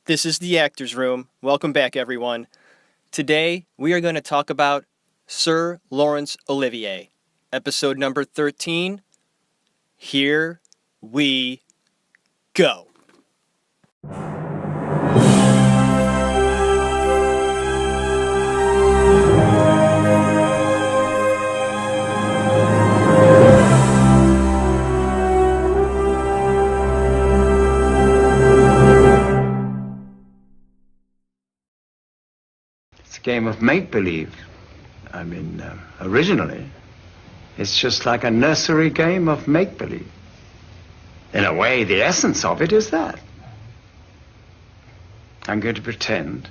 This is the Actors Room. Welcome back, everyone. Today, we are going to talk about Sir Laurence Olivier, episode number 13. Here we go. Game of make-believe. Originally, it's just like a nursery game of make-believe. In a way, the essence of it is that. I'm going to pretend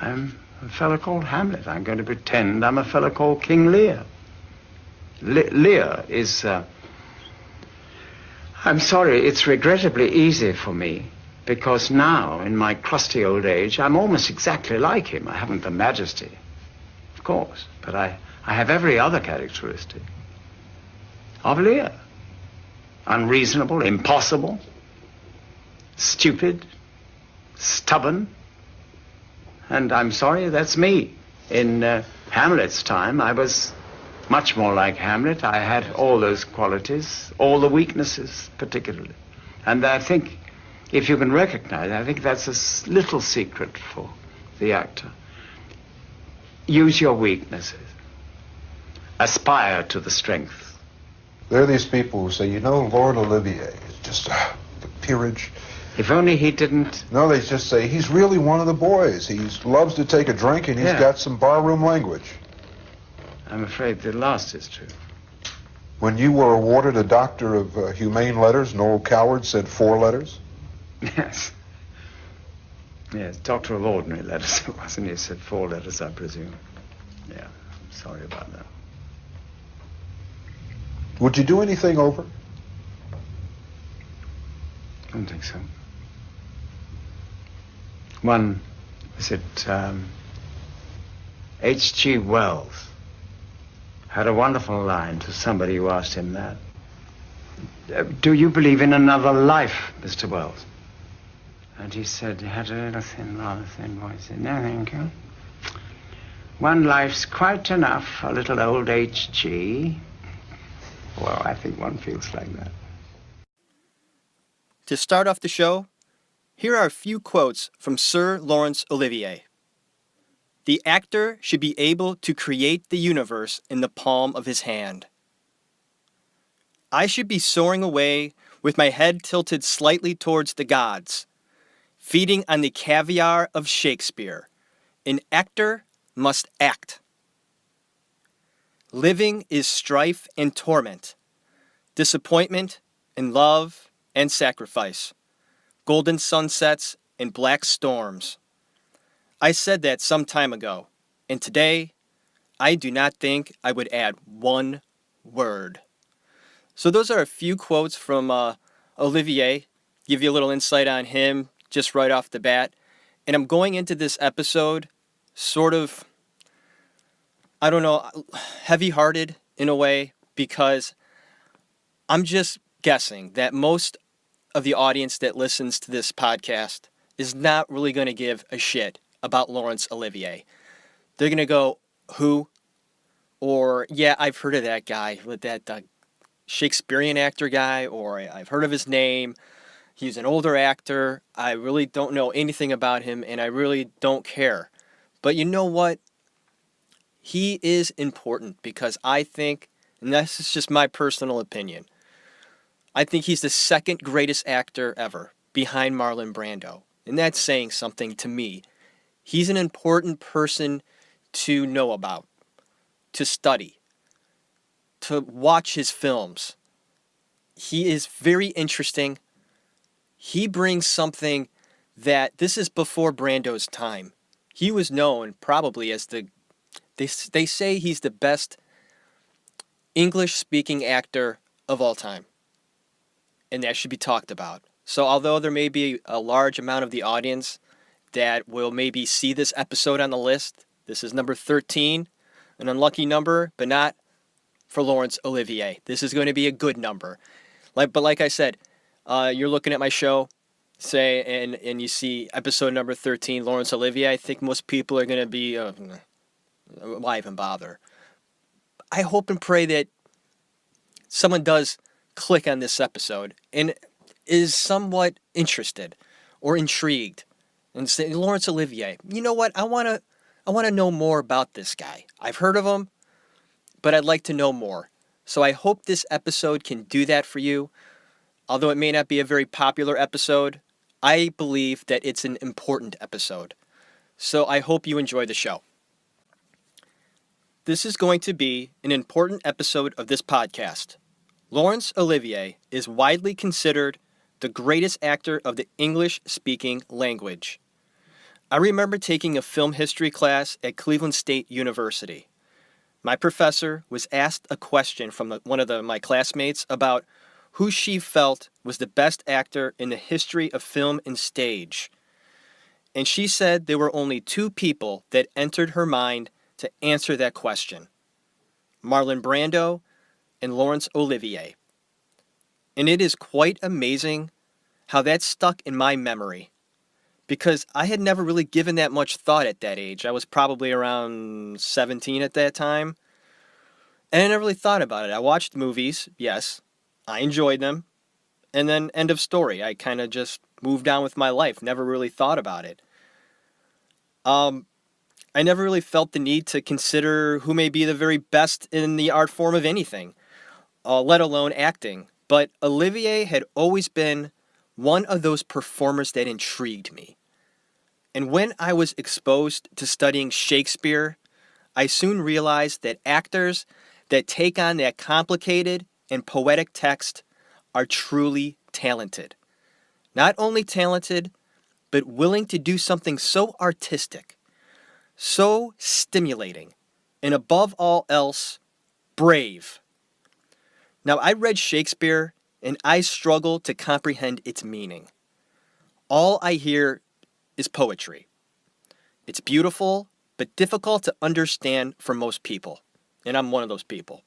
I'm a fellow called Hamlet. I'm going to pretend I'm a fellow called King Lear. Lear is... I'm sorry, it's regrettably easy for me. Because now, in my crusty old age, I'm almost exactly like him. I haven't the majesty, of course, but I have every other characteristic of Lear. Unreasonable, impossible, stupid, stubborn, and I'm sorry, that's me. In Hamlet's time, I was much more like Hamlet. I had all those qualities, all the weaknesses, particularly. And I think... if you can recognize, I think that's a little secret for the actor. Use your weaknesses. Aspire to the strength. There are these people who say, Lord Olivier is just the peerage. If only he didn't... No, they just say, he's really one of the boys. He loves to take a drink and he's got some barroom language. I'm afraid the last is true. When you were awarded a Doctor of Humane Letters, Noel Coward said 4 letters. Yes. Yes, Doctor of Ordinary Letters, wasn't he? He said 4 letters, I presume. Yeah, sorry about that. Would you do anything over? I don't think so. One, is it H.G. Wells had a wonderful line to somebody who asked him that. Do you believe in another life, Mr. Wells? And he said, he had a rather thin voice. He said, no, thank you. One life's quite enough for little old H.G. Well, I think one feels like that. To start off the show, here are a few quotes from Sir Laurence Olivier. The actor should be able to create the universe in the palm of his hand. I should be soaring away with my head tilted slightly towards the gods, feeding on the caviar of Shakespeare. An actor must act. Living is strife and torment, disappointment and love and sacrifice, golden sunsets and black storms. I said that some time ago, and today I do not think I would add one word. So those are a few quotes from Olivier, give you a little insight on him, just right off the bat. And I'm going into this episode sort of, heavy-hearted in a way, because I'm just guessing that most of the audience that listens to this podcast is not really going to give a shit about Laurence Olivier. They're going to go, who? Or, yeah, I've heard of that guy, with that Shakespearean actor guy, or I've heard of his name. He's an older actor. I really don't know anything about him, and I really don't care. But you know what? He is important because I think, and this is just my personal opinion, I think he's the second greatest actor ever, behind Marlon Brando. And that's saying something to me. He's an important person to know about, to study, to watch his films. He is very interesting. He brings something that, this is before Brando's time. He was known probably as they say he's the best English-speaking actor of all time. And that should be talked about. So although there may be a large amount of the audience that will maybe see this episode on the list, this is number 13, an unlucky number, but not for Laurence Olivier. This is going to be a good number. But like I said, you're looking at my show, say, and you see episode number 13, Laurence Olivier, I think most people are going to be, why even bother? I hope and pray that someone does click on this episode and is somewhat interested or intrigued and say, Laurence Olivier, you know what? I want to know more about this guy. I've heard of him, but I'd like to know more. So I hope this episode can do that for you. Although it may not be a very popular episode, I believe that it's an important episode. So I hope you enjoy the show. This is going to be an important episode of this podcast. Laurence Olivier is widely considered the greatest actor of the English-speaking language. I remember taking a film history class at Cleveland State University. My professor was asked a question from one of my classmates about who she felt was the best actor in the history of film and stage. And she said there were only two people that entered her mind to answer that question: Marlon Brando and Laurence Olivier. And it is quite amazing how that stuck in my memory, because I had never really given that much thought at that age. I was probably around 17 at that time, and I never really thought about it. I watched movies, yes, I enjoyed them, and then end of story. I kind of just moved on with my life, never really thought about it. I never really felt the need to consider who may be the very best in the art form of anything, let alone acting. But Olivier had always been one of those performers that intrigued me. And when I was exposed to studying Shakespeare, I soon realized that actors that take on that complicated and poetic text are truly talented. Not only talented, but willing to do something so artistic, so stimulating, and above all else, brave. Now, I read Shakespeare, and I struggle to comprehend its meaning. All I hear is poetry. It's beautiful, but difficult to understand for most people, and I'm one of those people.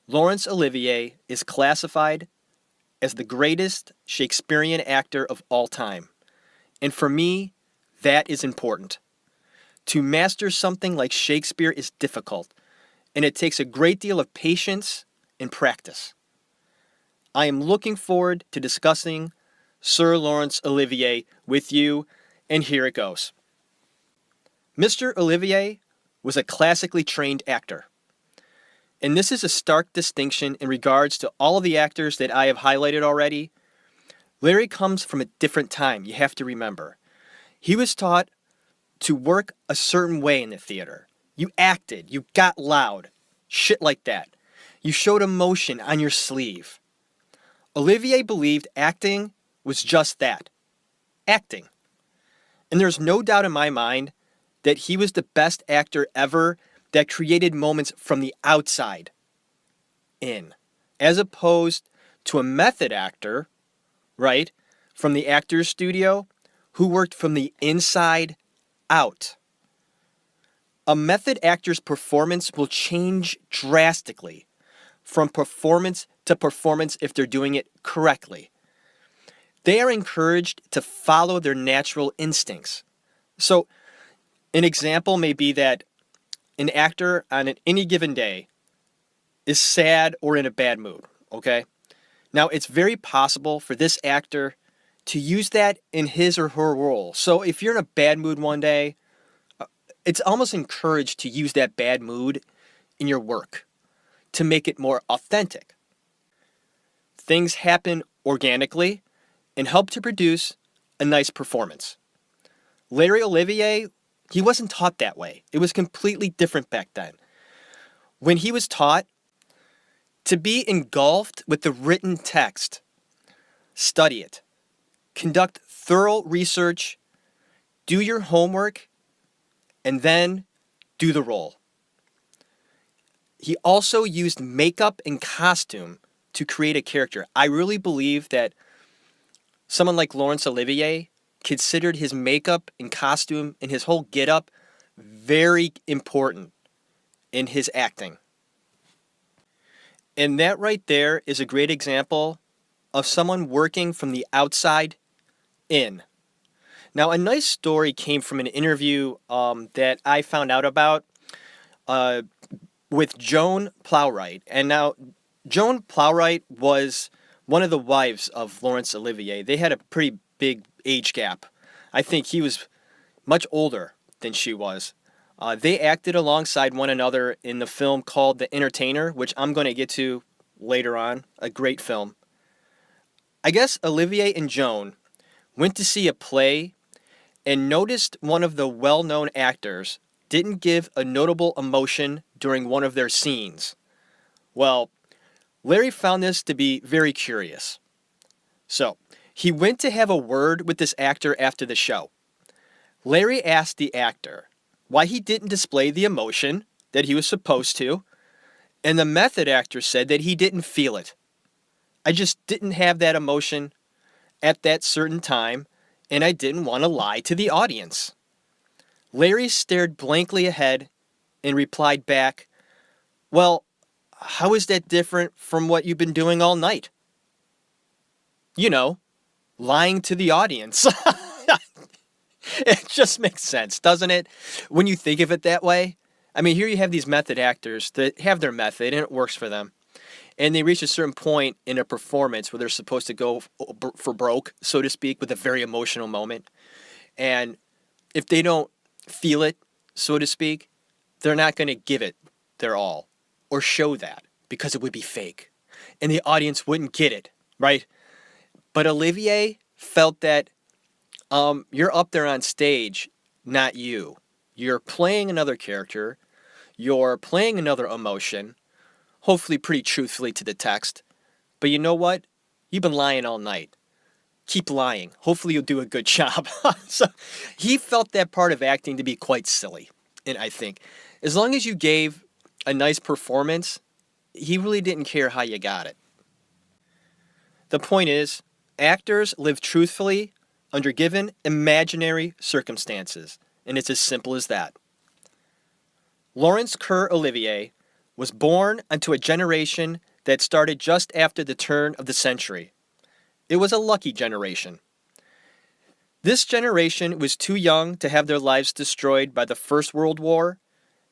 Laurence Olivier is classified as the greatest Shakespearean actor of all time, and for me, that is important. To master something like Shakespeare is difficult, and it takes a great deal of patience and practice. I am looking forward to discussing Sir Laurence Olivier with you, and here it goes. Mr. Olivier was a classically trained actor, and this is a stark distinction in regards to all of the actors that I have highlighted already. Larry comes from a different time, you have to remember. He was taught to work a certain way in the theater. You acted, you got loud, shit like that. You showed emotion on your sleeve. Olivier believed acting was just that, acting. And there's no doubt in my mind that he was the best actor ever that created moments from the outside in, as opposed to a method actor, right, from the actor's studio, who worked from the inside out. A method actor's performance will change drastically from performance to performance if they're doing it correctly. They are encouraged to follow their natural instincts. So, an example may be that an actor on any given day is sad or in a bad mood, okay? Now, it's very possible for this actor to use that in his or her role. So if you're in a bad mood one day, it's almost encouraged to use that bad mood in your work to make it more authentic. Things happen organically and help to produce a nice performance. Larry Olivier, he wasn't taught that way. It was completely different back then. When he was taught to be engulfed with the written text, study it, conduct thorough research, do your homework, and then do the role. He also used makeup and costume to create a character. I really believe that someone like Laurence Olivier considered his makeup and costume and his whole getup very important in his acting. And that right there is a great example of someone working from the outside in. Now, a nice story came from an interview that I found out about uh, with Joan Plowright. And now, Joan Plowright was one of the wives of Laurence Olivier. They had a pretty big age gap. I think he was much older than she was. They acted alongside one another in the film called The Entertainer, which I'm going to get to later on. A great film. I guess Olivier and Joan went to see a play and noticed one of the well-known actors didn't give a notable emotion during one of their scenes. Well, Larry found this to be very curious. So, he went to have a word with this actor after the show. Larry asked the actor why he didn't display the emotion that he was supposed to, and the method actor said that he didn't feel it. I just didn't have that emotion at that certain time, and I didn't want to lie to the audience. Larry stared blankly ahead and replied back, "Well, how is that different from what you've been doing all night?" You know, lying to the audience. It just makes sense, doesn't it? When you think of it that way. I mean, here you have these method actors that have their method and it works for them. And they reach a certain point in a performance where they're supposed to go for broke, so to speak, with a very emotional moment. And if they don't feel it, so to speak, they're not going to give it their all or show that because it would be fake. And the audience wouldn't get it, right? But Olivier felt that you're up there on stage, not you. You're playing another character. You're playing another emotion, hopefully pretty truthfully to the text. But you know what? You've been lying all night. Keep lying. Hopefully you'll do a good job. So he felt that part of acting to be quite silly. And I think as long as you gave a nice performance, he really didn't care how you got it. The point is, actors live truthfully under given imaginary circumstances, and it's as simple as that. Laurence Kerr Olivier was born into a generation that started just after the turn of the century. It was a lucky generation. This generation was too young to have their lives destroyed by the First World War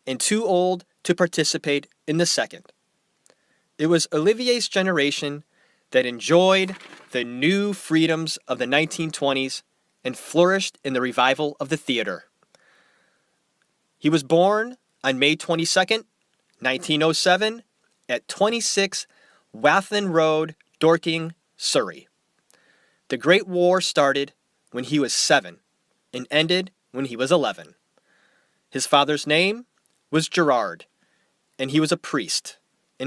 and too old to participate in the Second. It was Olivier's generation that enjoyed the new freedoms of the 1920s and flourished in the revival of the theater. He was born on May 22nd, 1907, at 26 Wathen Road, Dorking, Surrey. The Great War started when he was 7 and ended when he was 11. His father's name was Gerard, and he was a priest. I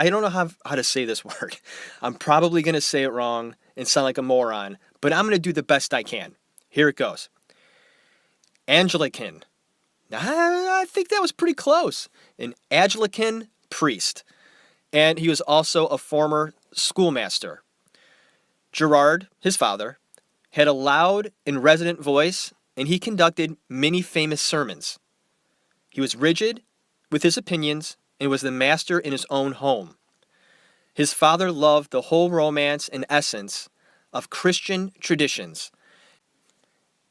don't know how to say this word. I'm probably going to say it wrong and sound like a moron, but I'm going to do the best I can. Here it goes. Anglican. I think that was pretty close. An Anglican priest. And he was also a former schoolmaster. Gerard, his father, had a loud and resonant voice, and he conducted many famous sermons. He was rigid with his opinions and was the master in his own home. His father loved the whole romance and essence of Christian traditions,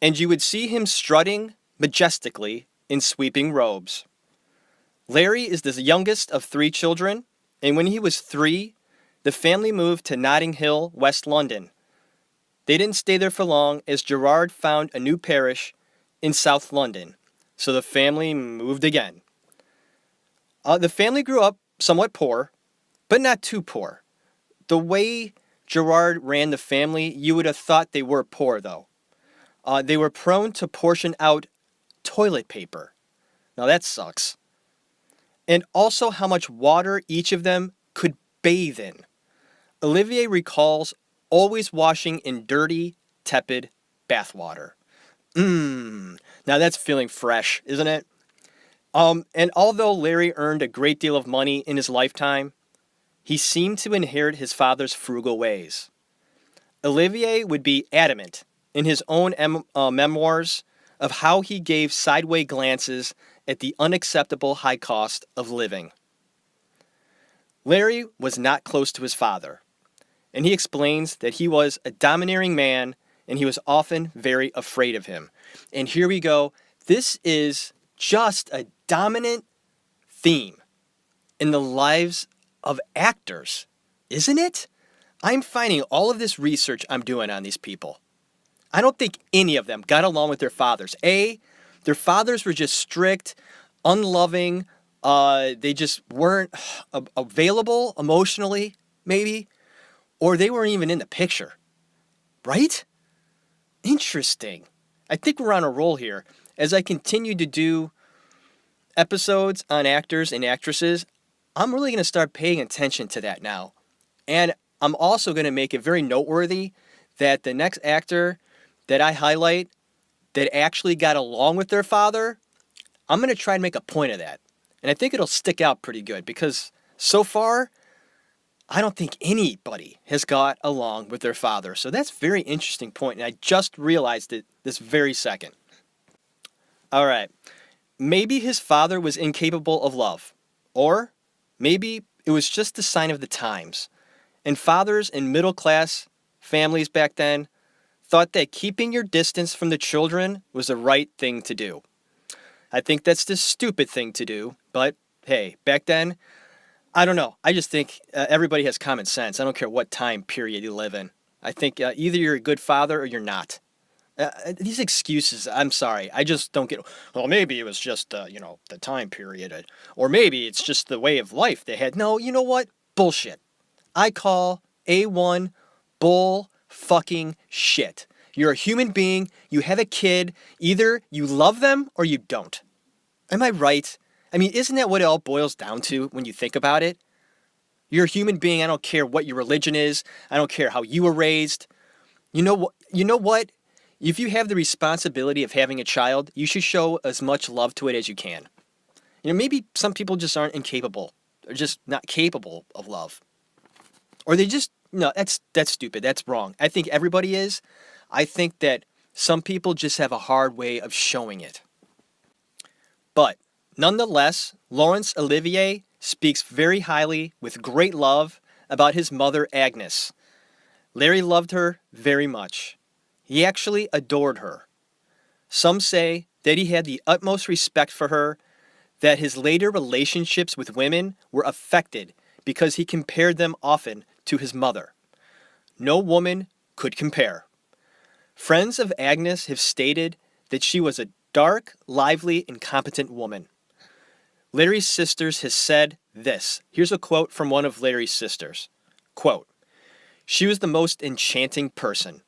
and you would see him strutting majestically in sweeping robes. Larry is the youngest of 3 children, and when he was 3, the family moved to Notting Hill, West London. They didn't stay there for long as Gerard found a new parish in South London, so the family moved again. The family grew up somewhat poor, but not too poor. The way Gerard ran the family, you would have thought they were poor, though. They were prone to portion out toilet paper. Now that sucks. And also how much water each of them could bathe in. Olivier recalls always washing in dirty, tepid bathwater. Now that's feeling fresh, isn't it? And although Larry earned a great deal of money in his lifetime, he seemed to inherit his father's frugal ways. Olivier would be adamant in his own memoirs of how he gave sideway glances at the unacceptable high cost of living. Larry was not close to his father, and he explains that he was a domineering man and he was often very afraid of him. And here we go. This is just a dominant theme in the lives of actors, isn't it? I'm finding all of this research I'm doing on these people. I don't think any of them got along with their fathers. Their fathers were just strict, unloving. They just weren't available emotionally, maybe, or they weren't even in the picture. Right? Interesting. I think we're on a roll here. As I continue to do episodes on actors and actresses, I'm really going to start paying attention to that now. And I'm also going to make it very noteworthy that the next actor that I highlight that actually got along with their father, I'm going to try and make a point of that. And I think it'll stick out pretty good because so far, I don't think anybody has got along with their father. So that's a very interesting point, and I just realized it this very second. All right. Maybe his father was incapable of love. Or maybe it was just a sign of the times. And fathers in middle-class families back then thought that keeping your distance from the children was the right thing to do. I think that's the stupid thing to do, but hey, back then, I don't know. I just think everybody has common sense. I don't care what time period you live in. I think either you're a good father or you're not. These excuses, I'm sorry, I just don't get. Well, maybe it was just, the time period, or maybe it's just the way of life they had. No, you know what? Bullshit. I call A1 bull fucking shit. You're a human being. You have a kid. Either you love them or you don't. Am I right? I mean, isn't that what it all boils down to when you think about it? You're a human being. I don't care what your religion is. I don't care how you were raised. You know what? If you have the responsibility of having a child, you should show as much love to it as you can. Maybe some people just aren't incapable. They're just not capable of love. Or they just, no, that's stupid. That's wrong. I think everybody is. I think that some people just have a hard way of showing it. But nonetheless, Laurence Olivier speaks very highly with great love about his mother, Agnes. Larry loved her very much. He actually adored her. Some say that he had the utmost respect for her, that his later relationships with women were affected because he compared them often to his mother. No woman could compare. Friends of Agnes have stated that she was a dark, lively, and competent woman. Larry's sisters has said this. Here's a quote from one of Larry's sisters. Quote, "She was the most enchanting person.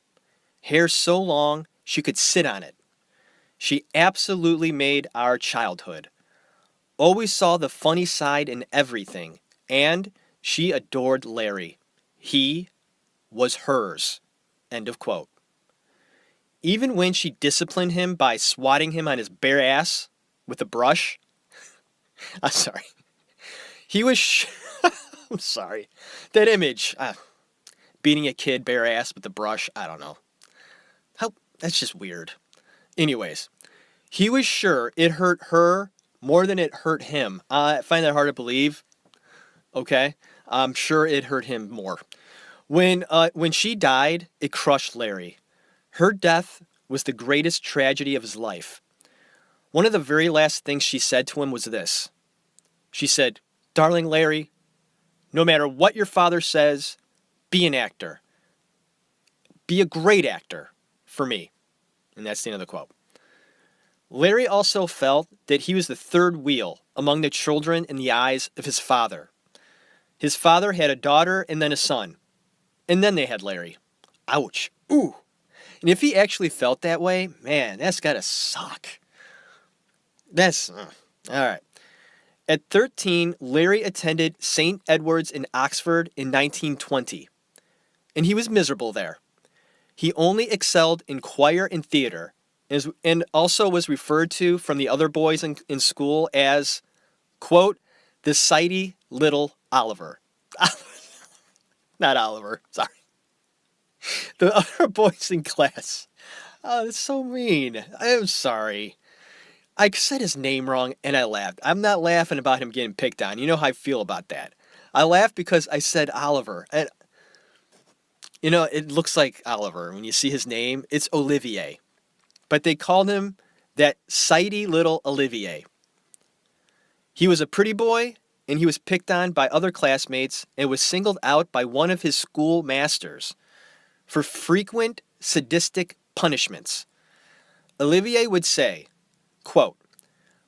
Hair so long she could sit on it. She absolutely made our childhood. Always saw the funny side in everything, and she adored Larry. He was hers." End of quote. Even when she disciplined him by swatting him on his bare ass with a brush. I'm sorry. He was... I'm sorry. That image. Beating a kid bare ass with a brush. I don't know. That's just weird. Anyways. He was sure it hurt her more than it hurt him. I find that hard to believe. Okay. I'm sure it hurt him more. When she died, it crushed Larry. Her death was the greatest tragedy of his life. One of the very last things she said to him was this. She said, "Darling Larry, no matter what your father says, be an actor. Be a great actor for me." And that's the end of the quote. Larry also felt that he was the third wheel among the children in the eyes of his father. His father had a daughter and then a son. And then they had Larry. Ouch. Ooh. And if he actually felt that way, man, that's gotta suck. All right. At 13, Larry attended St. Edward's in Oxford in 1920. And he was miserable there. He only excelled in choir and theater, and also was referred to from the other boys in school as, quote, the sidey little Oliver. Not Oliver, sorry. The other boys in class. Oh, that's so mean. I'm sorry. I said his name wrong and I laughed. I'm not laughing about him getting picked on. You know how I feel about that. I laughed because I said Oliver. And You know, it looks like Oliver. When you see his name, it's Olivier. But they called him that sidey little Olivier. He was a pretty boy, and he was picked on by other classmates and was singled out by one of his school masters for frequent sadistic punishments. Olivier would say, quote,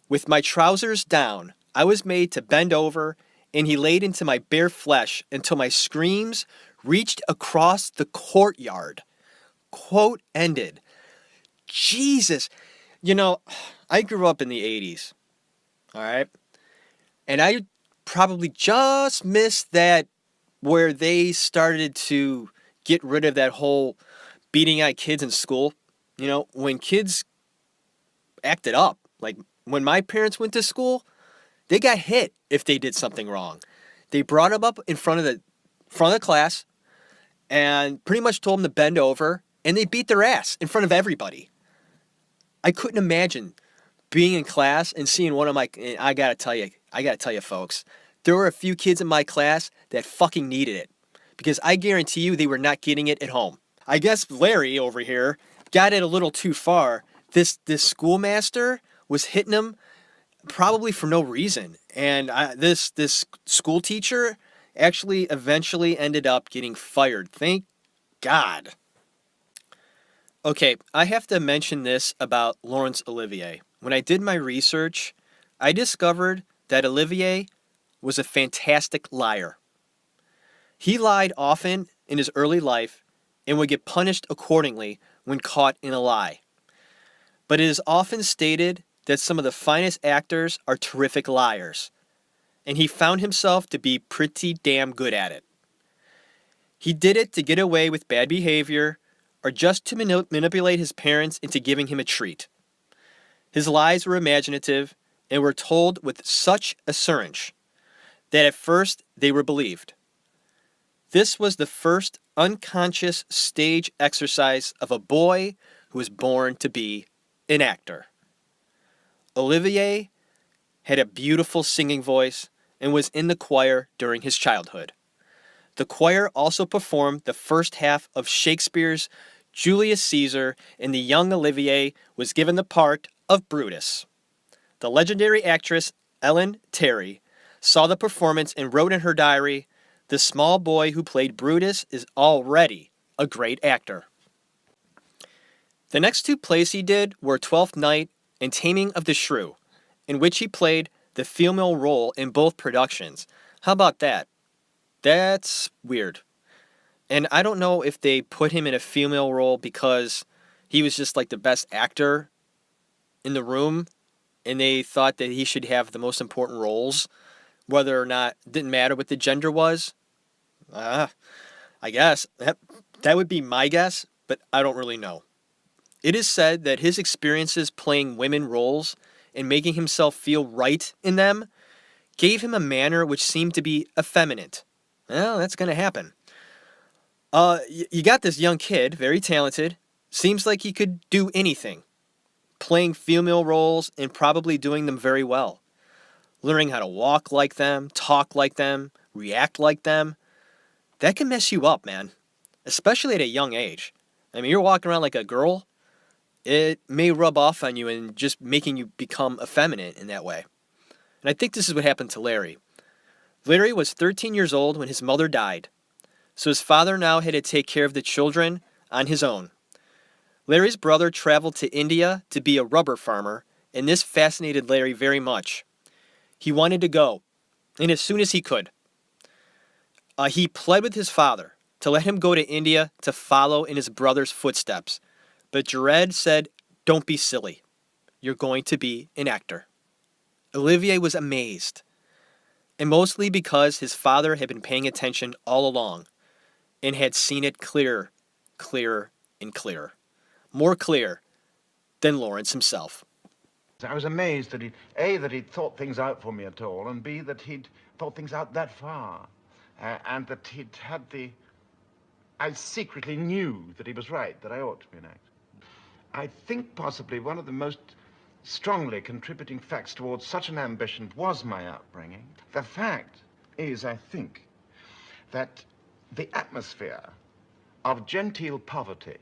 "With my trousers down, I was made to bend over, and he laid into my bare flesh until my screams reached across the courtyard." Quote ended. Jesus. You know, I grew up in the 80s, all right? And I probably just missed that where they started to get rid of that whole beating out kids in school. You know, when kids acted up, like when my parents went to school, they got hit if they did something wrong. They brought them up in front of the class and pretty much told them to bend over, and they beat their ass in front of everybody. I couldn't imagine being in class and seeing one of my, I gotta tell you folks, there were a few kids in my class that fucking needed it, because I guarantee you they were not getting it at home. I guess Larry over here got it a little too far. This schoolmaster was hitting him probably for no reason, and this school teacher actually eventually ended up getting fired. Thank God. Okay, I have to mention this about Laurence Olivier. When I did my research, I discovered that Olivier was a fantastic liar. He lied often in his early life and would get punished accordingly when caught in a lie. But it is often stated that some of the finest actors are terrific liars, and he found himself to be pretty damn good at it. He did it to get away with bad behavior or just to manipulate his parents into giving him a treat. His lies were imaginative and were told with such assurance that at first they were believed. This was the first unconscious stage exercise of a boy who was born to be an actor. Olivier had a beautiful singing voice and was in the choir during his childhood. The choir also performed the first half of Shakespeare's Julius Caesar, and the young Olivier was given the part of Brutus. The legendary actress Ellen Terry saw the performance and wrote in her diary, "The small boy who played Brutus is already a great actor." The next two plays he did were Twelfth Night and Taming of the Shrew, in which he played the female role in both productions. How about that? That's weird. And I don't know if they put him in a female role because he was just like the best actor in the room and they thought that he should have the most important roles, whether or not it didn't matter what the gender was. I guess that would be my guess, but I don't really know. It is said that his experiences playing women roles and making himself feel right in them gave him a manner which seemed to be effeminate. Well, that's going to happen. You got this young kid, very talented, seems like he could do anything, playing female roles and probably doing them very well, learning how to walk like them, talk like them, react like them. That can mess you up, man, especially at a young age. I mean, you're walking around like a girl, it may rub off on you and just making you become effeminate in that way. And I think this is what happened to Larry. Larry was 13 years old when his mother died, so his father now had to take care of the children on his own. Larry's brother traveled to India to be a rubber farmer, and this fascinated Larry very much. He wanted to go, and as soon as he could. He pled with his father to let him go to India to follow in his brother's footsteps, but Jared said, "Don't be silly. You're going to be an actor." Olivier was amazed, and mostly because his father had been paying attention all along and had seen it clearer, and clearer. More clear than Laurence himself. I was amazed that he'd thought things out for me at all, and B, that he'd thought things out that far, and that he'd had I secretly knew that he was right, that I ought to be an actor. I think possibly one of the most strongly contributing facts towards such an ambition was my upbringing. The fact is, I think, that the atmosphere of genteel poverty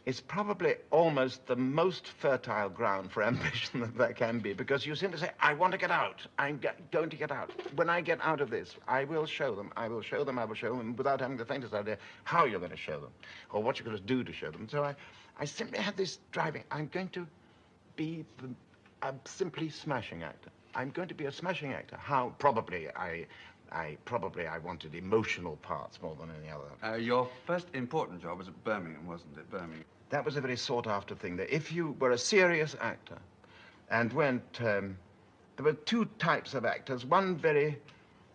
is probably almost the most fertile ground for ambition that there can be, because you simply say, I want to get out. I'm going to get out. When I get out of this, I will show them. I will show them. I will show them, without having the faintest idea how you're going to show them or what you're going to do to show them. So I simply had this driving. I'm going to be a simply smashing actor. I'm going to be a smashing actor. How? Probably I wanted emotional parts more than any other. Your first important job was at Birmingham, wasn't it? Birmingham. That was a very sought-after thing. That if you were a serious actor and went... there were two types of actors, one very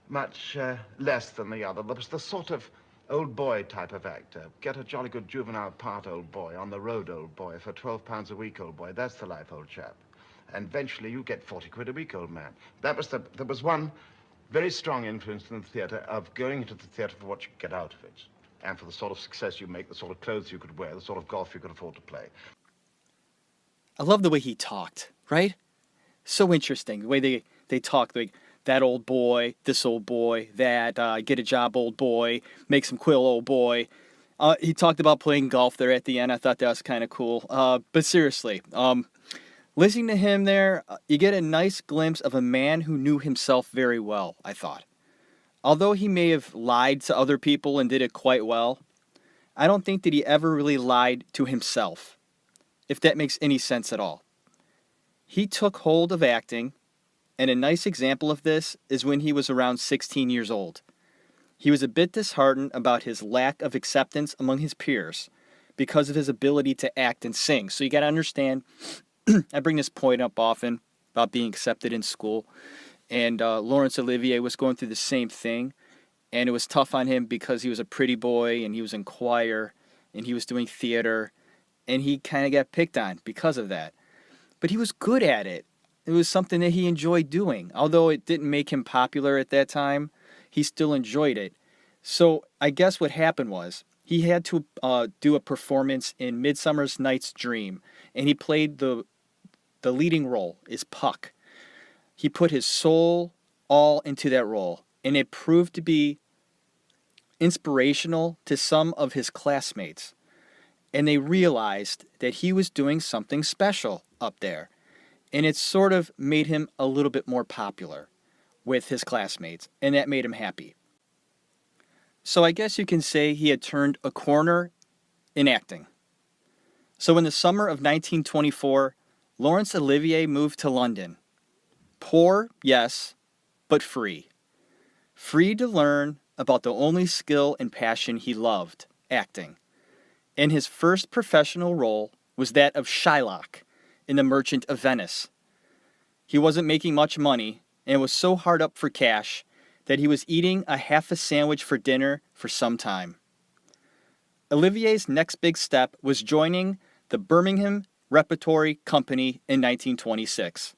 much less than the other. There was the sort of old boy type of actor. Get a jolly good juvenile part, old boy, on the road, old boy, for £12 a week, old boy. That's the life, old chap. And eventually you get 40 quid a week, old man. There was one very strong influence in the theatre of going into the theatre for what you get out of it, and for the sort of success you make, the sort of clothes you could wear, the sort of golf you could afford to play. I love the way he talked, right? So interesting, the way they talk, like, that old boy, this old boy, that, get a job, old boy, make some quill, old boy. He talked about playing golf there at the end. I thought that was kind of cool. But seriously, listening to him there, you get a nice glimpse of a man who knew himself very well, I thought. Although he may have lied to other people and did it quite well, I don't think that he ever really lied to himself, if that makes any sense at all. He took hold of acting, and a nice example of this is when he was around 16 years old. He was a bit disheartened about his lack of acceptance among his peers because of his ability to act and sing. So you got to understand, I bring this point up often about being accepted in school. And Laurence Olivier was going through the same thing. And it was tough on him because he was a pretty boy and he was in choir and he was doing theater. And he kind of got picked on because of that. But he was good at it. It was something that he enjoyed doing. Although it didn't make him popular at that time, he still enjoyed it. So I guess what happened was he had to do a performance in Midsummer Night's Dream. And he played the leading role, is Puck. He put his soul all into that role, and it proved to be inspirational to some of his classmates. And they realized that he was doing something special up there. And it sort of made him a little bit more popular with his classmates, and that made him happy. So I guess you can say he had turned a corner in acting. So in the summer of 1924, Laurence Olivier moved to London. Poor, yes, but free. Free to learn about the only skill and passion he loved, acting. And his first professional role was that of Shylock in The Merchant of Venice. He wasn't making much money and was so hard up for cash that he was eating a half a sandwich for dinner for some time. Olivier's next big step was joining the Birmingham Repertory Company in 1926.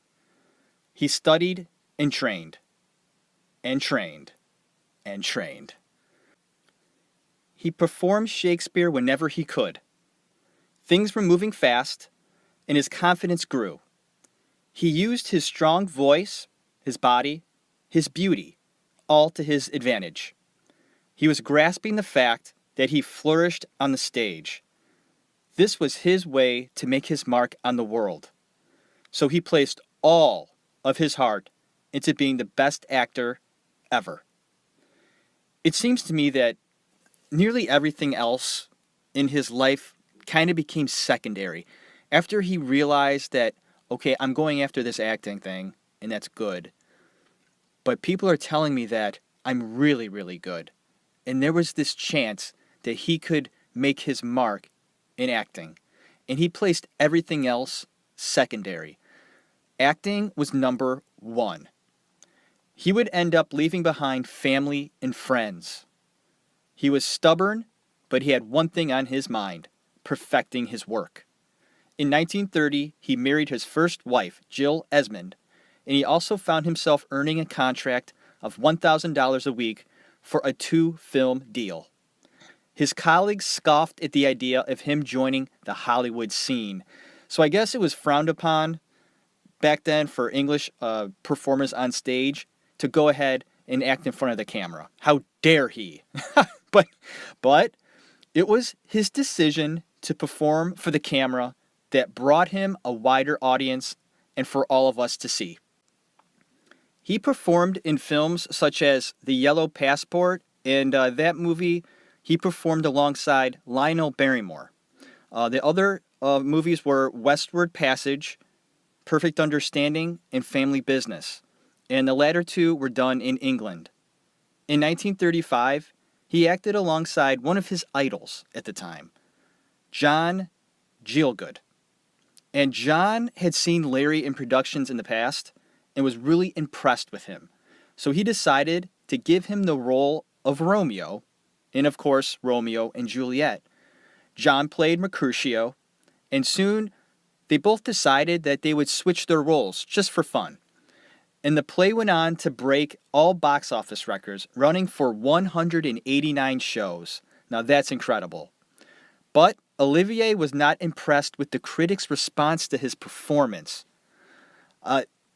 He studied and trained, and trained, and trained. He performed Shakespeare whenever he could. Things were moving fast, and his confidence grew. He used his strong voice, his body, his beauty, all to his advantage. He was grasping the fact that he flourished on the stage. This was his way to make his mark on the world. So he placed all of his heart into being the best actor ever. It seems to me that nearly everything else in his life kind of became secondary. After he realized that, okay, I'm going after this acting thing, and that's good. But people are telling me that I'm really, really good. And there was this chance that he could make his mark in acting. And he placed everything else secondary. Acting was number one. He would end up leaving behind family and friends. He was stubborn, but he had one thing on his mind: perfecting his work. In 1930, he married his first wife, Jill Esmond, and he also found himself earning a contract of $1,000 a week for a 2-film deal. His colleagues scoffed at the idea of him joining the Hollywood scene, so I guess it was frowned upon back then for English performers on stage to go ahead and act in front of the camera. How dare he? But It was his decision to perform for the camera that brought him a wider audience and for all of us to see. He performed in films such as The Yellow Passport, and that movie he performed alongside Lionel Barrymore. The other movies were Westward Passage, Perfect Understanding, and Family Business, and the latter two were done in England. In 1935, he acted alongside one of his idols at the time, John Gielgud. And John had seen Larry in productions in the past and was really impressed with him. So he decided to give him the role of Romeo, and of course, Romeo and Juliet. John played Mercutio, and soon they both decided that they would switch their roles just for fun. And the play went on to break all box office records, running for 189 shows. Now that's incredible. But Olivier was not impressed with the critics' response to his performance.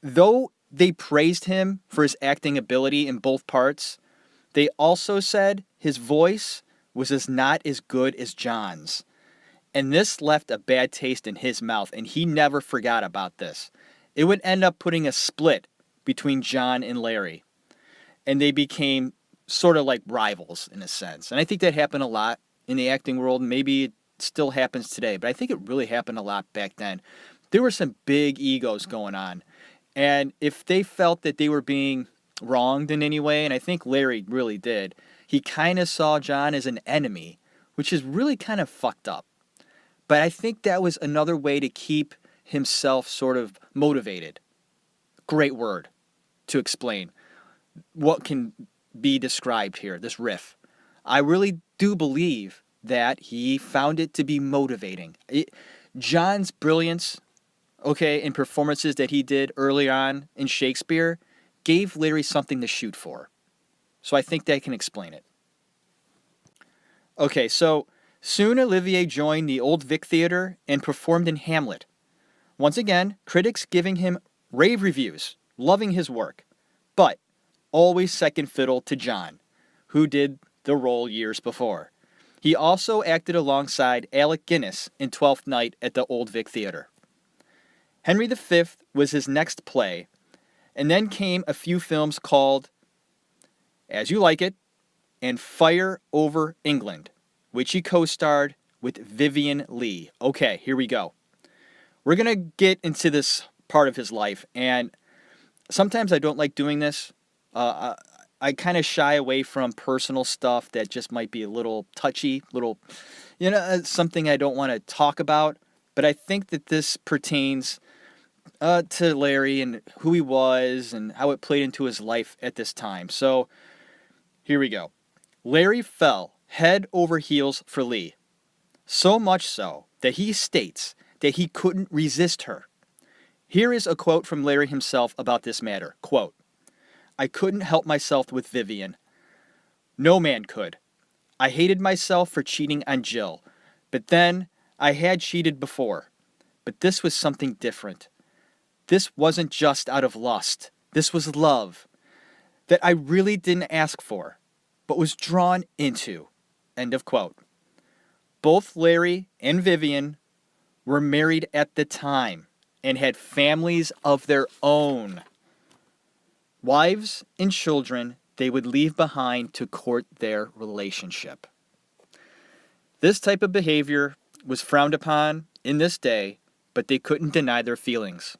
Though they praised him for his acting ability in both parts, they also said his voice was not as good as John's. And this left a bad taste in his mouth, and he never forgot about this. It would end up putting a split between John and Larry. And they became sort of like rivals in a sense. And I think that happened a lot in the acting world. Maybe it still happens today, but I think it really happened a lot back then. There were some big egos going on. And if they felt that they were being wronged in any way, and I think Larry really did, he kind of saw John as an enemy, which is really kind of fucked up. But I think that was another way to keep himself sort of motivated. Great word to explain what can be described here, this riff. I really do believe that he found it to be motivating. John's brilliance, in performances that he did early on in Shakespeare, gave Larry something to shoot for. So I think that can explain it. Okay, so soon Olivier joined the Old Vic Theatre and performed in Hamlet. Once again, critics giving him rave reviews, loving his work, but always second fiddle to John, who did the role years before. He also acted alongside Alec Guinness in Twelfth Night at the Old Vic Theatre. Henry V was his next play, and then came a few films called As You Like It and Fire Over England, which he co-starred with Vivien Leigh. Okay, here we go. We're going to get into this part of his life, and sometimes I don't like doing this. I kind of shy away from personal stuff that just might be a little touchy, something I don't want to talk about. But I think that this pertains to Larry and who he was and how it played into his life at this time. So here we go. Larry fell head over heels for Leigh. So much so that he states that he couldn't resist her. Here is a quote from Larry himself about this matter. Quote, "I couldn't help myself with Vivien. No man could. I hated myself for cheating on Jill, but then I had cheated before. But this was something different. This wasn't just out of lust. This was love that I really didn't ask for, but was drawn into." End of quote. Both Larry and Vivien were married at the time and had families of their own. Wives and children they would leave behind to court their relationship. This type of behavior was frowned upon in this day, but they couldn't deny their feelings.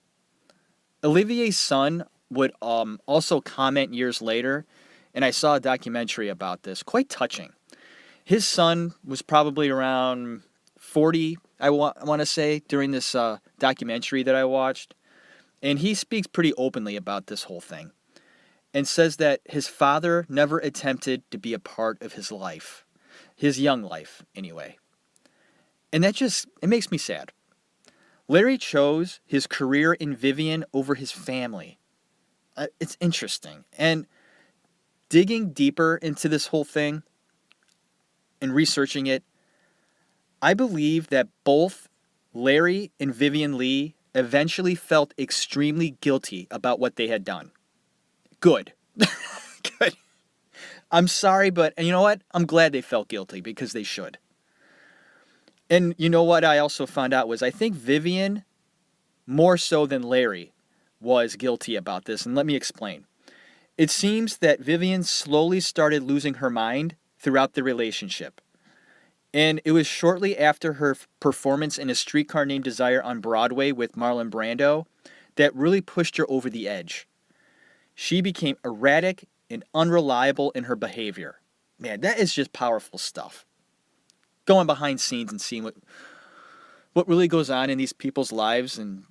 Olivier's son would also comment years later, and I saw a documentary about this, quite touching. His son was probably around 40, I want to say, during this documentary that I watched, and he speaks pretty openly about this whole thing and says that his father never attempted to be a part of his life, his young life anyway. And that it makes me sad. Larry chose his career in Vivien over his family. It's interesting. And digging deeper into this whole thing and researching it, I believe that both Larry and Vivien Leigh eventually felt extremely guilty about what they had done. Good. Good. I'm sorry, but and you know what? I'm glad they felt guilty because they should. And you know what I also found out was I think Vivian, more so than Larry, was guilty about this. And let me explain. It seems that Vivian slowly started losing her mind throughout the relationship. And it was shortly after her performance in A Streetcar Named Desire on Broadway with Marlon Brando that really pushed her over the edge. She became erratic and unreliable in her behavior. Man, that is just powerful stuff. Going behind scenes and seeing what really goes on in these people's lives. And,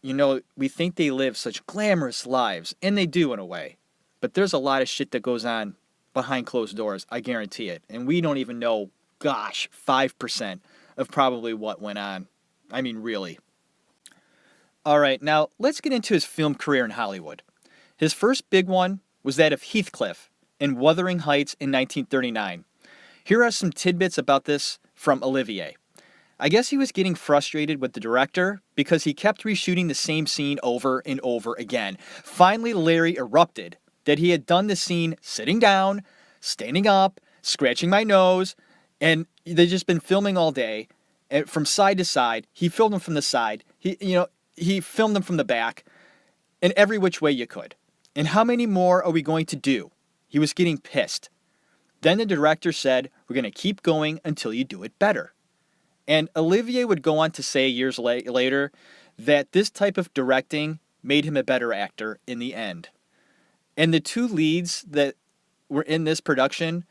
you know, we think they live such glamorous lives, and they do in a way. But there's a lot of shit that goes on behind closed doors, I guarantee it. And we don't even know, 5% of probably what went on. I mean, really. All right, now let's get into his film career in Hollywood. His first big one was that of Heathcliff in Wuthering Heights in 1939. Here are some tidbits about this from Olivier. I guess he was getting frustrated with the director because he kept reshooting the same scene over and over again. Finally, Larry erupted that he had done the scene sitting down, standing up, scratching my nose, and they'd just been filming all day, and from side to side. He filmed them from the side. He filmed them from the back, in every which way you could. And how many more are we going to do? He was getting pissed. Then the director said, "We're going to keep going until you do it better." And Olivier would go on to say years later that this type of directing made him a better actor in the end. And the two leads that were in this production,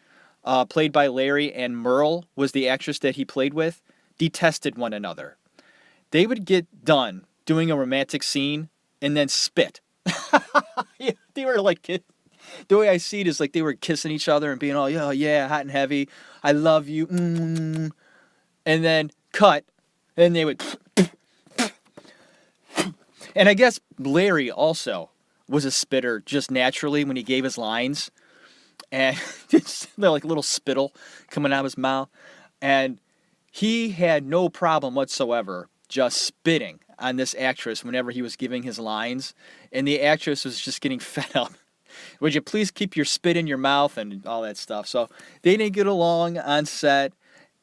played by Larry, and Merle was the actress that he played with, detested one another. They would get done doing a romantic scene and then spit. Yeah, they were like, the way I see it is like they were kissing each other and being all, yeah, hot and heavy. I love you. And then cut. And they would. And I guess Larry also was a spitter just naturally when he gave his lines. And they're like little spittle coming out of his mouth. And he had no problem whatsoever just spitting on this actress whenever he was giving his lines. And the actress was just getting fed up. Would you please keep your spit in your mouth and all that stuff? So they didn't get along on set,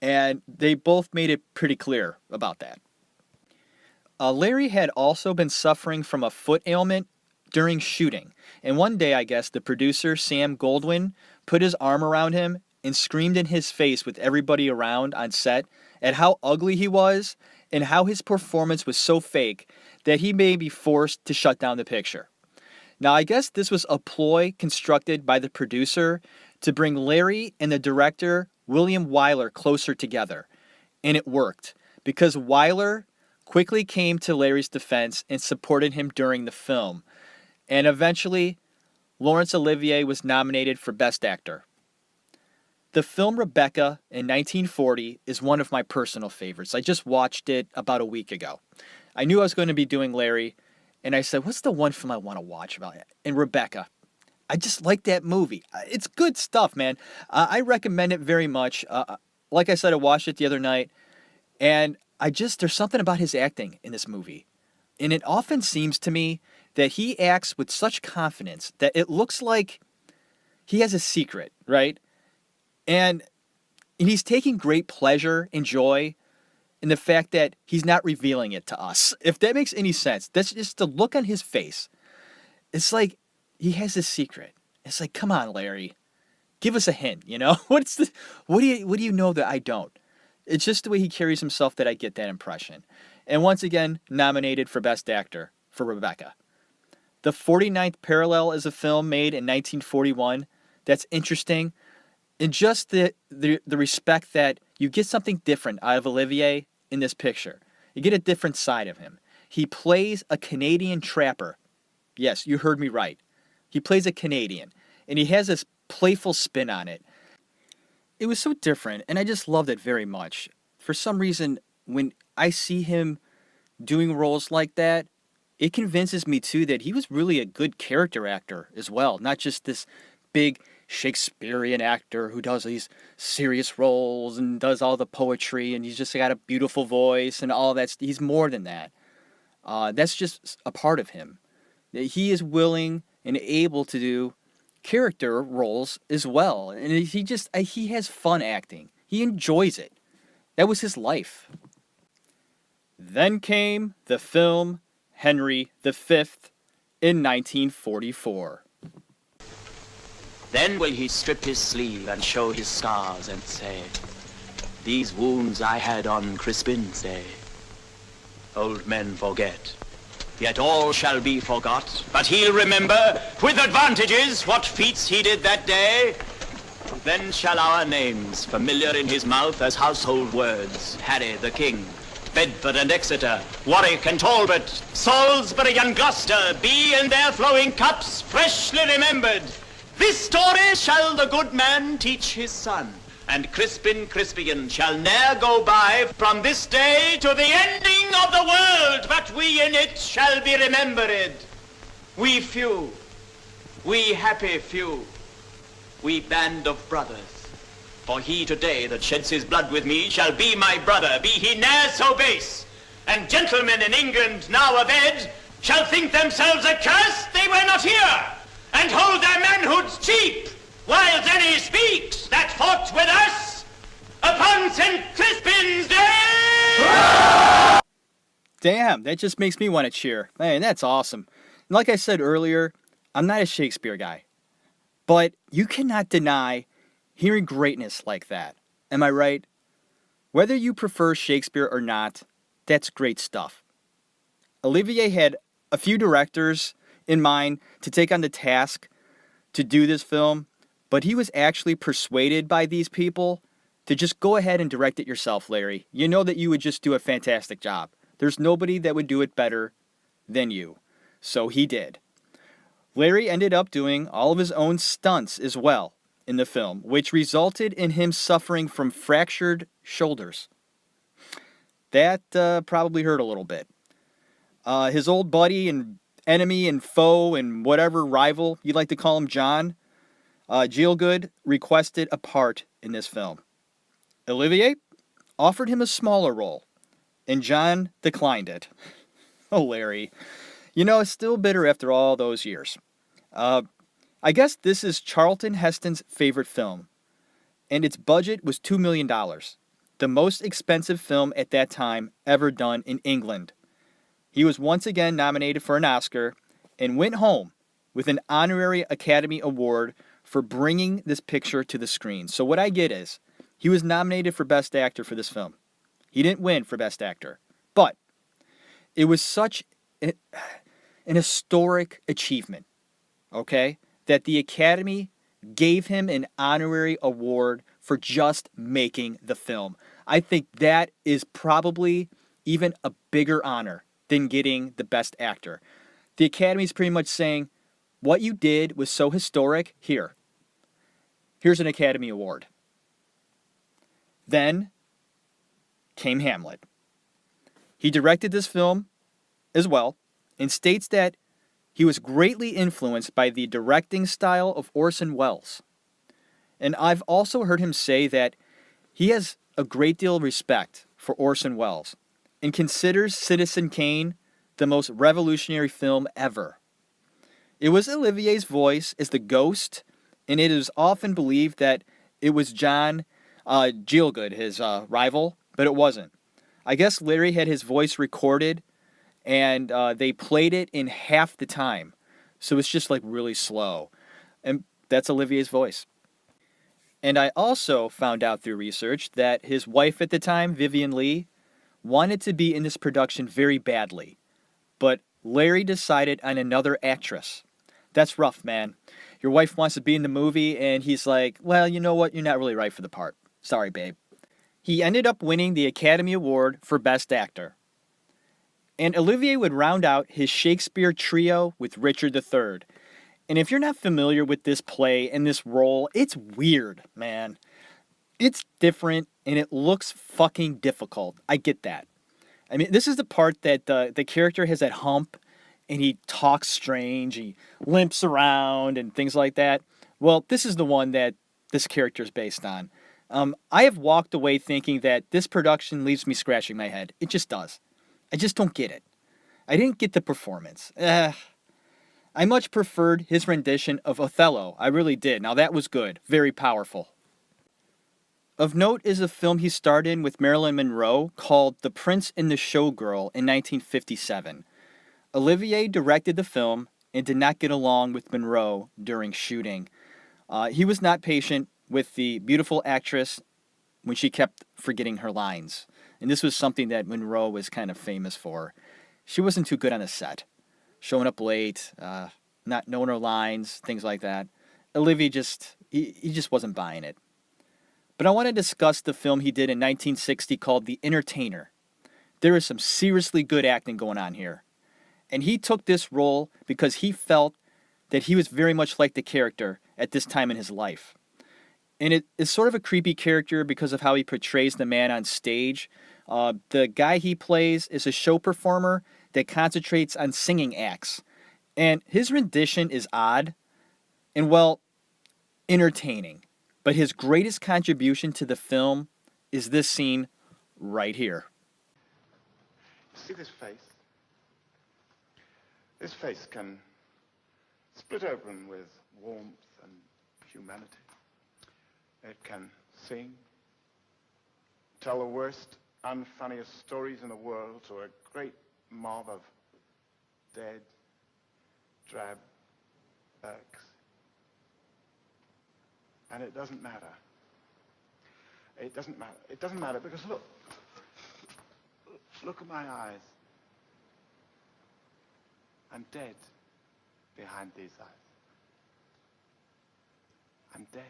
and they both made it pretty clear about that. Larry had also been suffering from a foot ailment during shooting. And one day, I guess, the producer, Sam Goldwyn, put his arm around him and screamed in his face with everybody around on set at how ugly he was and how his performance was so fake that he may be forced to shut down the picture. Now, I guess this was a ploy constructed by the producer to bring Larry and the director, William Wyler, closer together. And it worked, because Wyler quickly came to Larry's defense and supported him during the film. And eventually, Laurence Olivier was nominated for Best Actor. The film Rebecca in 1940 is one of my personal favorites. I just watched it about a week ago. I knew I was going to be doing Larry, and I said, what's the one film I want to watch about it? And Rebecca. I just like that movie. It's good stuff, man. I recommend it very much. Like I said, I watched it the other night, and there's something about his acting in this movie. And it often seems to me that he acts with such confidence that it looks like he has a secret, right? And he's taking great pleasure and joy in the fact that he's not revealing it to us. If that makes any sense, that's just the look on his face. It's like he has a secret. It's like, come on, Larry, give us a hint. You know, what do you know that I don't? It's just the way he carries himself that I get that impression. And once again, nominated for Best Actor for Rebecca. The 49th Parallel is a film made in 1941 that's interesting. And just the respect that you get something different out of Olivier in this picture. You get a different side of him. He plays a Canadian trapper. Yes, you heard me right. He plays a Canadian. And he has this playful spin on it. It was so different, and I just loved it very much. For some reason, when I see him doing roles like that, it convinces me too that he was really a good character actor as well. Not just this big Shakespearean actor who does these serious roles and does all the poetry, and he's just got a beautiful voice and all that. He's more than that. That's just a part of him. He is willing and able to do character roles as well, and he has fun acting. He enjoys it, That was his life. Then came the film Henry V in 1944. Then will he strip his sleeve and show his scars and say, these wounds I had on Crispin's day. Old men forget, yet all shall be forgot. But he'll remember with advantages what feats he did that day. Then shall our names, familiar in his mouth as household words, Harry the King, Bedford and Exeter, Warwick and Talbot, Salisbury and Gloucester, be in their flowing cups freshly remembered. This story shall the good man teach his son, and Crispin Crispian shall ne'er go by from this day to the ending of the world, but we in it shall be remembered. We few, we happy few, we band of brothers. For he today that sheds his blood with me shall be my brother, be he ne'er so base. And gentlemen in England now abed shall think themselves accursed they were not here, and hold their manhoods cheap, while any speaks that fought with us upon St. Crispin's Day! Damn, that just makes me want to cheer. Man, that's awesome. And like I said earlier, I'm not a Shakespeare guy. But you cannot deny hearing greatness like that. Am I right? Whether you prefer Shakespeare or not, that's great stuff. Olivier had a few directors in mind to take on the task to do this film, but he was actually persuaded by these people to just go ahead and direct it yourself, Larry. You know that you would just do a fantastic job. There's nobody that would do it better than you. So he did. Larry ended up doing all of his own stunts as well in the film, which resulted in him suffering from fractured shoulders. That probably hurt a little bit. His old buddy and enemy and foe and whatever rival you'd like to call him, John Gielgud, requested a part in this film. Olivier offered him a smaller role, and John declined it. Oh, Larry. You know, still bitter after all those years. I guess this is Charlton Heston's favorite film, and its budget was $2 million, the most expensive film at that time ever done in England. He was once again nominated for an Oscar and went home with an honorary Academy Award for bringing this picture to the screen. So what I get is, he was nominated for Best Actor for this film. He didn't win for Best Actor, but it was such an historic achievement, okay, that the Academy gave him an honorary award for just making the film. I think that is probably even a bigger honor than getting the Best Actor. The Academy's pretty much saying, what you did was so historic, here's an Academy Award. Then came Hamlet. He directed this film as well, and states that he was greatly influenced by the directing style of Orson Welles. And I've also heard him say that he has a great deal of respect for Orson Welles and considers Citizen Kane the most revolutionary film ever. It was Olivier's voice as the ghost, and it is often believed that it was John Gielgud, his rival, but it wasn't. I guess Larry had his voice recorded, and they played it in half the time. So it's just like really slow. And that's Olivier's voice. And I also found out through research that his wife at the time, Vivien Leigh, wanted to be in this production very badly. But Larry decided on another actress. That's rough, man. Your wife wants to be in the movie, and he's like, well, you know what? You're not really right for the part. Sorry, babe. He ended up winning the Academy Award for Best Actor. And Olivier would round out his Shakespeare trio with Richard III. And if you're not familiar with this play and this role, it's weird, man. It's different, and it looks fucking difficult. I get that. I mean, this is the part that the character has that hump, and he talks strange, he limps around, and things like that. Well, this is the one that this character is based on. I have walked away thinking that this production leaves me scratching my head. It just does. I just don't get it. I didn't get the performance. I much preferred his rendition of Othello. I really did. Now that was good. Very powerful. Of note is a film he starred in with Marilyn Monroe called The Prince and the Showgirl in 1957. Olivier directed the film and did not get along with Monroe during shooting. He was not patient with the beautiful actress when she kept forgetting her lines. And this was something that Monroe was kind of famous for. She wasn't too good on the set, showing up late, not knowing her lines, things like that. Olivier he just wasn't buying it. But I want to discuss the film he did in 1960 called The Entertainer. There is some seriously good acting going on here. And he took this role because he felt that he was very much like the character at this time in his life. And it is sort of a creepy character because of how he portrays the man on stage. The guy he plays is a show performer that concentrates on singing acts. And his rendition is odd and, well, entertaining. But his greatest contribution to the film is this scene right here. See this face? This face can split open with warmth and humanity. It can sing, tell the worst, unfunniest stories in the world to a great mob of dead, drab Burks. And it doesn't matter. It doesn't matter. It doesn't matter because look at my eyes. I'm dead behind these eyes. I'm dead.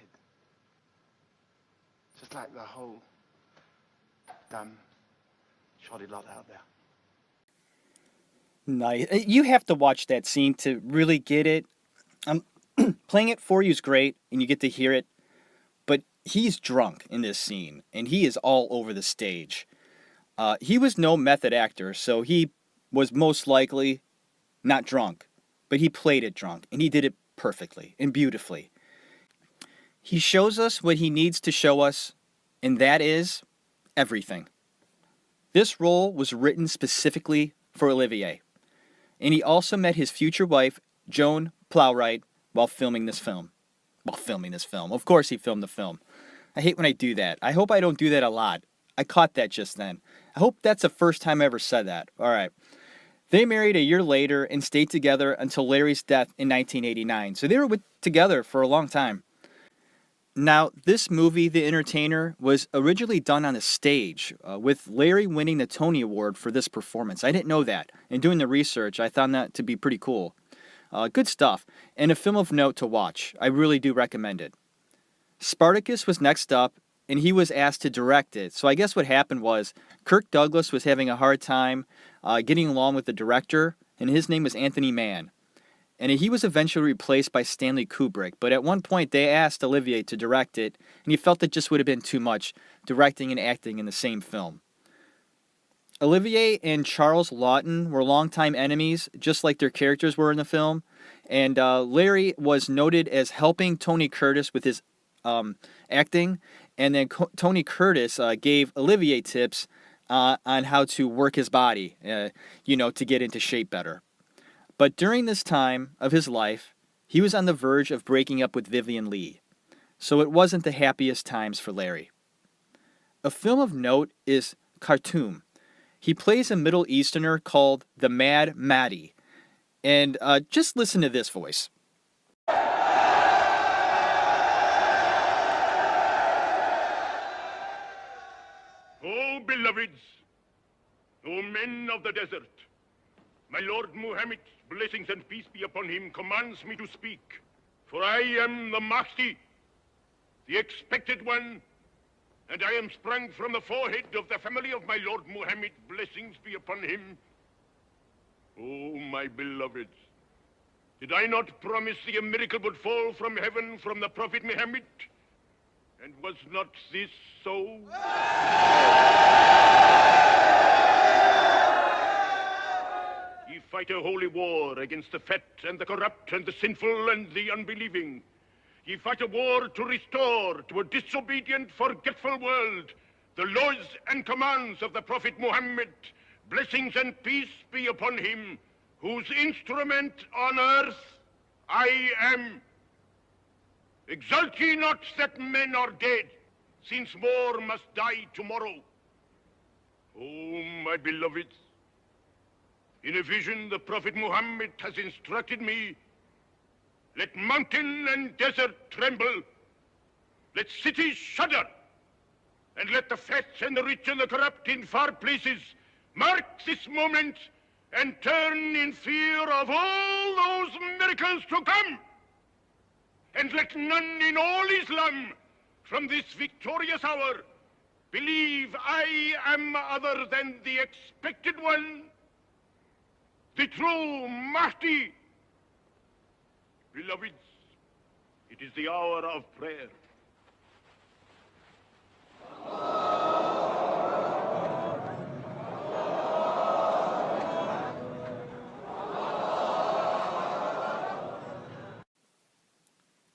Just like the whole dumb, shoddy lot out there. Nice. You have to watch that scene to really get it. Playing it for you is great, and you get to hear it. But he's drunk in this scene, and he is all over the stage. He was no method actor, so he was most likely not drunk. But he played it drunk, and he did it perfectly and beautifully. He shows us what he needs to show us, and that is everything. This role was written specifically for Olivier. And he also met his future wife, Joan Plowright, while filming this film. Of course he filmed the film. I hate when I do that. I hope I don't do that a lot. I caught that just then. I hope that's the first time I ever said that. All right. They married a year later and stayed together until Larry's death in 1989. So they were together for a long time. Now, this movie, The Entertainer, was originally done on a stage, with Larry winning the Tony Award for this performance. I didn't know that. And doing the research, I found that to be pretty cool. Good stuff, and a film of note to watch. I really do recommend it. Spartacus was next up, and he was asked to direct it. So I guess what happened was Kirk Douglas was having a hard time getting along with the director, and his name was Anthony Mann. And he was eventually replaced by Stanley Kubrick. But at one point, they asked Olivier to direct it, and he felt it just would have been too much, directing and acting in the same film. Olivier and Charles Laughton were longtime enemies, just like their characters were in the film. And Larry was noted as helping Tony Curtis with his acting. And then Tony Curtis gave Olivier tips on how to work his body, to get into shape better. But during this time of his life, he was on the verge of breaking up with Vivien Leigh. So it wasn't the happiest times for Larry. A film of note is Khartoum. He plays a Middle Easterner called the Mad Mahdi. And just listen to this voice. O beloveds, O men of the desert, my Lord Muhammad, blessings and peace be upon him, commands me to speak. For I am the Mahdi, the expected one, and I am sprung from the forehead of the family of my Lord Muhammad, blessings be upon him. Oh, my beloveds, did I not promise thee a miracle would fall from heaven from the Prophet Muhammad? And was not this so? Ye fight a holy war against the fat and the corrupt and the sinful and the unbelieving. Ye fight a war to restore to a disobedient, forgetful world the laws and commands of the Prophet Muhammad. Blessings and peace be upon him, whose instrument on earth I am. Exult ye not that men are dead, since more must die tomorrow. Oh, my beloveds, in a vision the Prophet Muhammad has instructed me, let mountain and desert tremble, let cities shudder, and let the fat and the rich and the corrupt in far places mark this moment and turn in fear of all those miracles to come. And let none in all Islam from this victorious hour believe I am other than the expected one, the true Mahdi. Beloveds, it is the hour of prayer.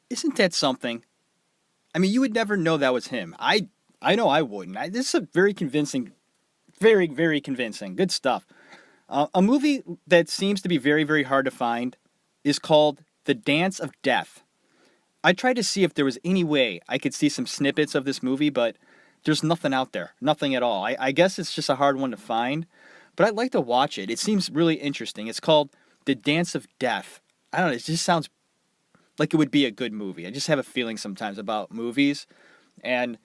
Isn't that something? I mean, you would never know that was him. I know I wouldn't. This is a very convincing, very, very convincing. Good stuff. A movie that seems to be very, very hard to find is called The Dance of Death. I tried to see if there was any way I could see some snippets of this movie, but there's nothing out there. Nothing at all. I guess it's just a hard one to find, but I'd like to watch it. It seems really interesting. It's called The Dance of Death. I don't know. It just sounds like it would be a good movie. I just have a feeling sometimes about movies, and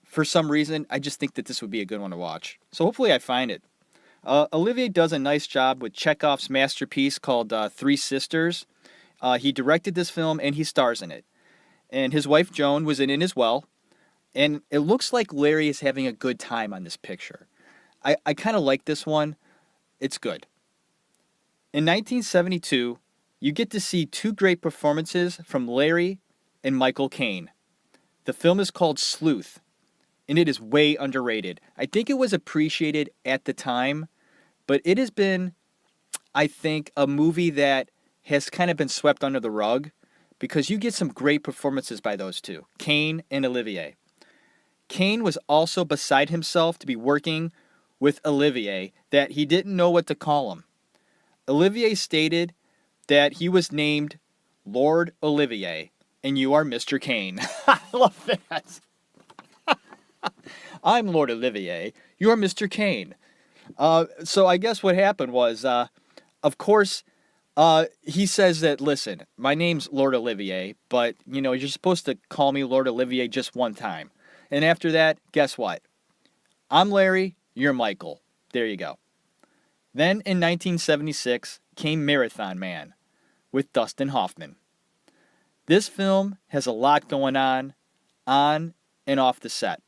for some reason, I just think that this would be a good one to watch. So hopefully I find it. Olivier does a nice job with Chekhov's masterpiece called Three Sisters. He directed this film and he stars in it. And his wife Joan was in it as well. And it looks like Larry is having a good time on this picture. I kind of like this one. It's good. In 1972, you get to see two great performances from Larry and Michael Caine. The film is called Sleuth, and it is way underrated. I think it was appreciated at the time, but it has been, I think, a movie that has kind of been swept under the rug because you get some great performances by those two, Caine and Olivier. Caine was also beside himself to be working with Olivier that he didn't know what to call him. Olivier stated that he was named Lord Olivier, and you are Mr. Caine. I love that. I'm Lord Olivier. You're Mr. Caine. So I guess what happened was, of course, he says that, listen, my name's Lord Olivier, but, you're supposed to call me Lord Olivier just one time. And after that, guess what? I'm Larry, you're Michael. There you go. Then in 1976 came Marathon Man with Dustin Hoffman. This film has a lot going on and off the set.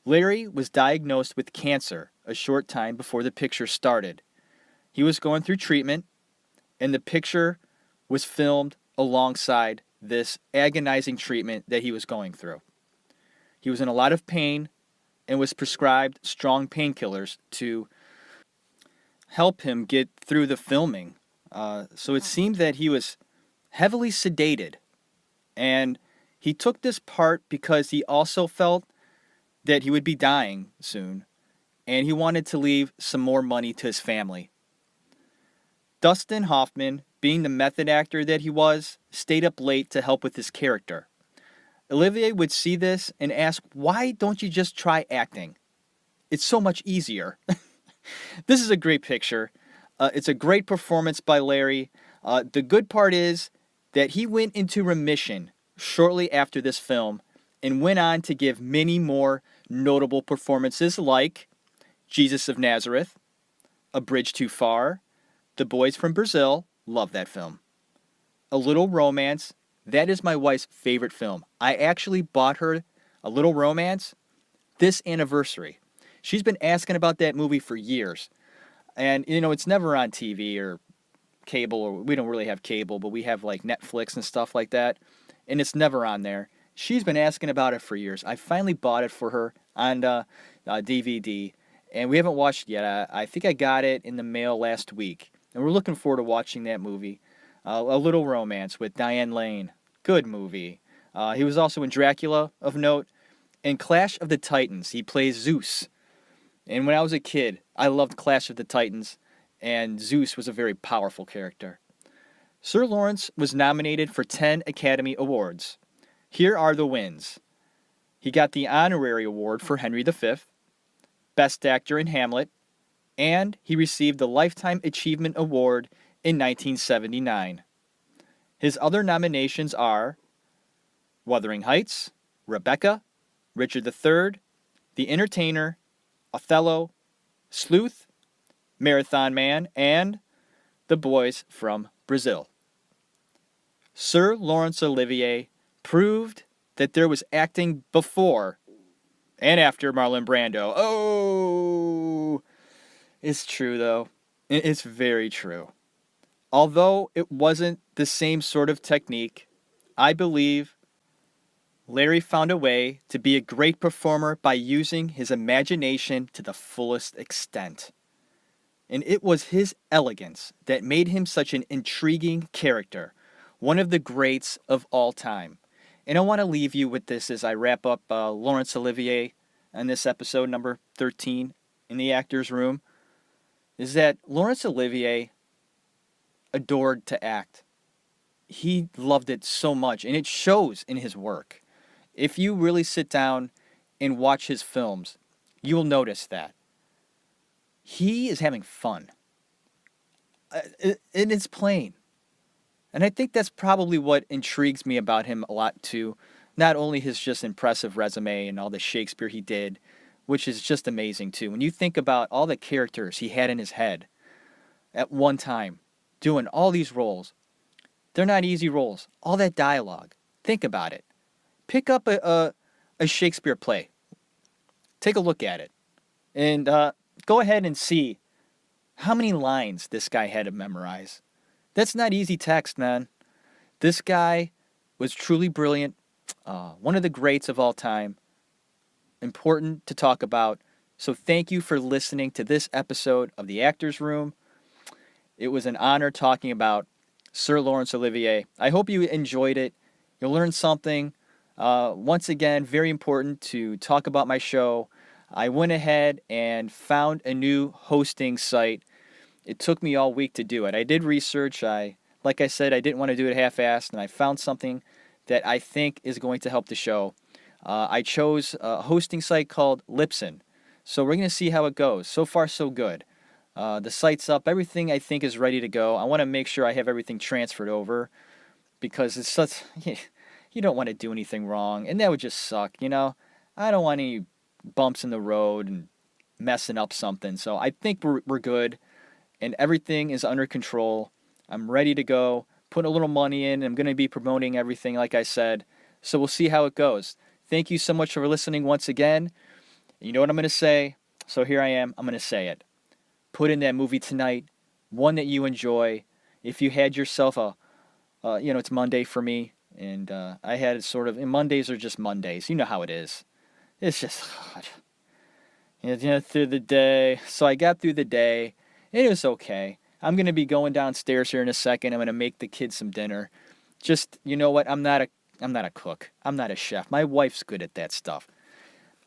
Larry was diagnosed with cancer a short time before the picture started. He was going through treatment, and the picture was filmed alongside this agonizing treatment that he was going through. He was in a lot of pain and was prescribed strong painkillers to help him get through the filming. So it seemed that he was heavily sedated, and he took this part because he also felt that he would be dying soon, and he wanted to leave some more money to his family. Dustin Hoffman, being the method actor that he was, stayed up late to help with his character. Olivier would see this and ask, why don't you just try acting? It's so much easier. This is a great picture. It's a great performance by Larry. The good part is that he went into remission shortly after this film and went on to give many more notable performances like Jesus of Nazareth, A Bridge Too Far, The Boys from Brazil, love that film. A Little Romance, that is my wife's favorite film. I actually bought her A Little Romance this anniversary. She's been asking about that movie for years. And, it's never on TV or cable, or we don't really have cable, but we have like Netflix and stuff like that. And it's never on there. She's been asking about it for years. I finally bought it for her on DVD, and we haven't watched it yet. I think I got it in the mail last week, and we're looking forward to watching that movie. A Little Romance with Diane Lane. Good movie. He was also in Dracula, of note. In Clash of the Titans, he plays Zeus. And when I was a kid, I loved Clash of the Titans, and Zeus was a very powerful character. Sir Laurence was nominated for 10 Academy Awards. Here are the wins. He got the honorary award for Henry V, Best Actor in Hamlet, and he received the Lifetime Achievement Award in 1979. His other nominations are Wuthering Heights, Rebecca, Richard III, The Entertainer, Othello, Sleuth, Marathon Man, and The Boys from Brazil. Sir Laurence Olivier proved that there was acting before and after Marlon Brando. Oh, it's true though. It's very true. Although it wasn't the same sort of technique, I believe Larry found a way to be a great performer by using his imagination to the fullest extent. And it was his elegance that made him such an intriguing character, one of the greats of all time. And I want to leave you with this as I wrap up Laurence Olivier on this episode number 13 in the Actors Room, is that Laurence Olivier adored to act. He loved it so much, and it shows in his work. If you really sit down and watch his films, you will notice that. He is having fun. And it's plain. And I think that's probably what intrigues me about him a lot too. Not only his just impressive resume and all the Shakespeare he did, which is just amazing too. When you think about all the characters he had in his head at one time, doing all these roles, they're not easy roles. All that dialogue. Think about it. Pick up a Shakespeare play. Take a look at it. And go ahead and see how many lines this guy had to memorize. That's not easy text, man. This guy was truly brilliant. One of the greats of all time. Important to talk about. So thank you for listening to this episode of The Actors Room. It was an honor talking about Sir Laurence Olivier. I hope you enjoyed it. You'll learn something. Once again, very important to talk about my show. I went ahead and found a new hosting site. It took me all week to do it. I did research. Like I said, I didn't want to do it half-assed, and I found something that I think is going to help the show. I chose a hosting site called Libsyn. So we're going to see how it goes. So far, so good. The site's up. Everything I think is ready to go. I want to make sure I have everything transferred over because it's such... You don't want to do anything wrong, and that would just suck, you know? I don't want any bumps in the road and messing up something. So I think we're good, and everything is under control. I'm ready to go. Put a little money in. I'm going to be promoting everything, like I said. So we'll see how it goes. Thank you so much for listening once again. You know what I'm going to say? So here I am. I'm going to say it. Put in that movie tonight, one that you enjoy. If you had yourself it's Monday for me. And I had it sort of, and Mondays are just Mondays. You know how it is. It's just, through the day. So I got through the day. It was okay. I'm going to be going downstairs here in a second. I'm going to make the kids some dinner. Just, you know what? I'm not a cook. I'm not a chef. My wife's good at that stuff.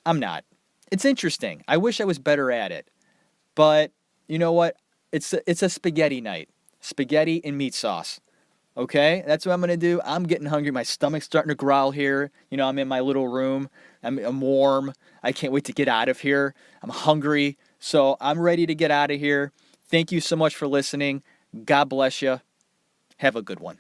I'm not. It's interesting. I wish I was better at it. But, you know what? It's a spaghetti night. Spaghetti and meat sauce. Okay, that's what I'm going to do. I'm getting hungry. My stomach's starting to growl here. You know, I'm in my little room. I'm warm. I can't wait to get out of here. I'm hungry. So I'm ready to get out of here. Thank you so much for listening. God bless you. Have a good one.